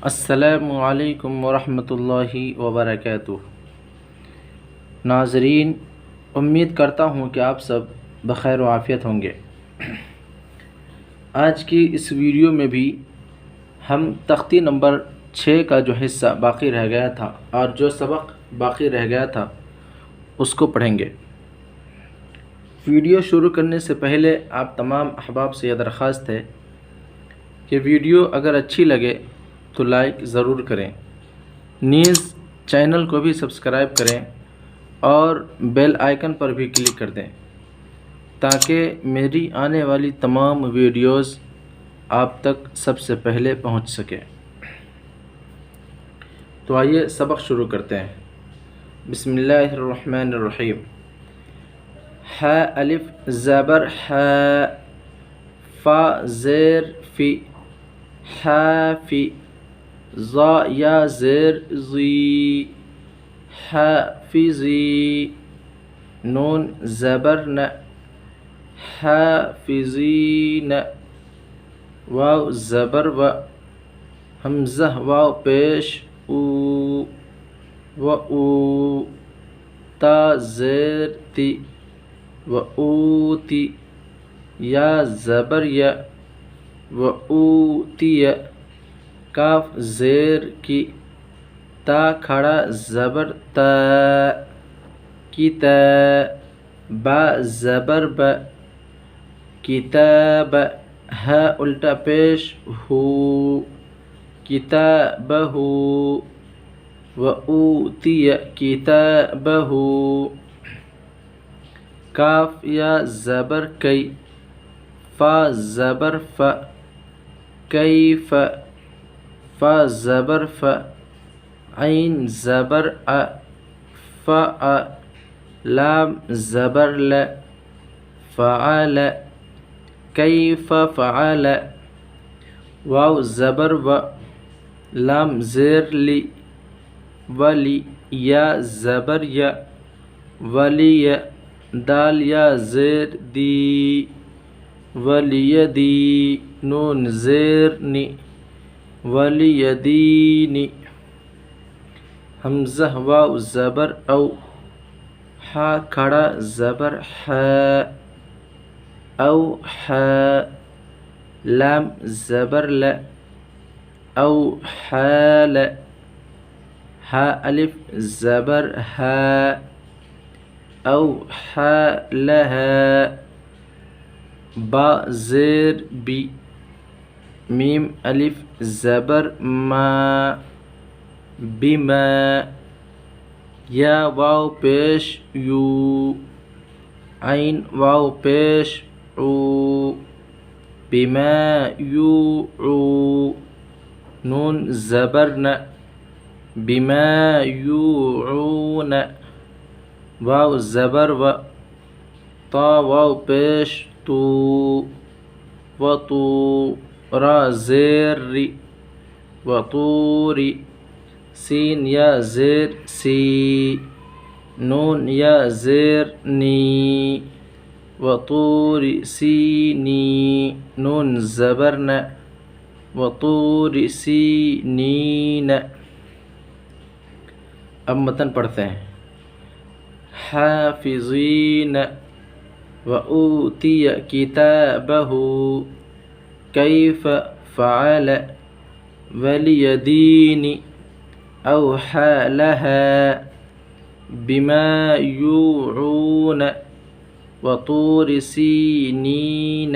السلام علیکم ورحمۃ اللہ وبرکاتہ۔ ناظرین، امید کرتا ہوں کہ آپ سب بخیر و عافیت ہوں گے۔ آج کی اس ویڈیو میں بھی ہم تختی نمبر 6 کا جو حصہ باقی رہ گیا تھا اور جو سبق باقی رہ گیا تھا اس کو پڑھیں گے۔ ویڈیو شروع کرنے سے پہلے آپ تمام احباب سے یہ درخواست ہے کہ ویڈیو اگر اچھی لگے تو لائک ضرور کریں، نیز چینل کو بھی سبسکرائب کریں اور بیل آئیکن پر بھی کلک کر دیں تاکہ میری آنے والی تمام ویڈیوز آپ تک سب سے پہلے پہنچ سکے۔ تو آئیے سبق شروع کرتے ہیں۔ بسم اللہ الرحمن الرحیم۔ ح الف زبر ح، فا زیر فی، حافی، ظا یا زیر ضی، حافظی، نون زبر ن، حافظین، واو زبر و، حمزہ واو پیش او، و او، تا زیر تی، و اوتی، یا زبر یا، و اوتی، کاف زیر کی، تا کھڑا زبر تا، کتا، با زبر ب، کتاب، ہ الٹا پیش ہو، کتابہ، و اوتی کتابہ، کاف یا زبر کی، فا زبر ف، کیف، فا زبر ف، عین زبر ا، فا، لام زبر ل، فعل، کیف فعل، واو زبر و، لام زیر لی، ولی، یا زبر یا، ولی، دال یا زیر دی، ولیدی، نون زیر نی، ولیدین، حمزہ واو زبر او، ہا کھڑا زبر ح، او ح، لام زبر ل، او حال، ہا الف زبر ہ، او حالها، با زیر بی، میم الف زبر ما، بما، یا واو پیش یو، عین واو پیش عو، بما یوعو، نون زبر ن، بما یوعون، واو زبر و، طا واو پیش تو، و تو، را زیر ری، و طوری، سین یا زیر سی، نون یا زیر نی، و طور سینی، نون زبر ن، و طور سینین۔ اب متن پڑھتے ہیں۔ حافظین، و اوتی کتابہ، کیف فعل، ولیدین، اوحی لها، بما یوعون، و طور سینین۔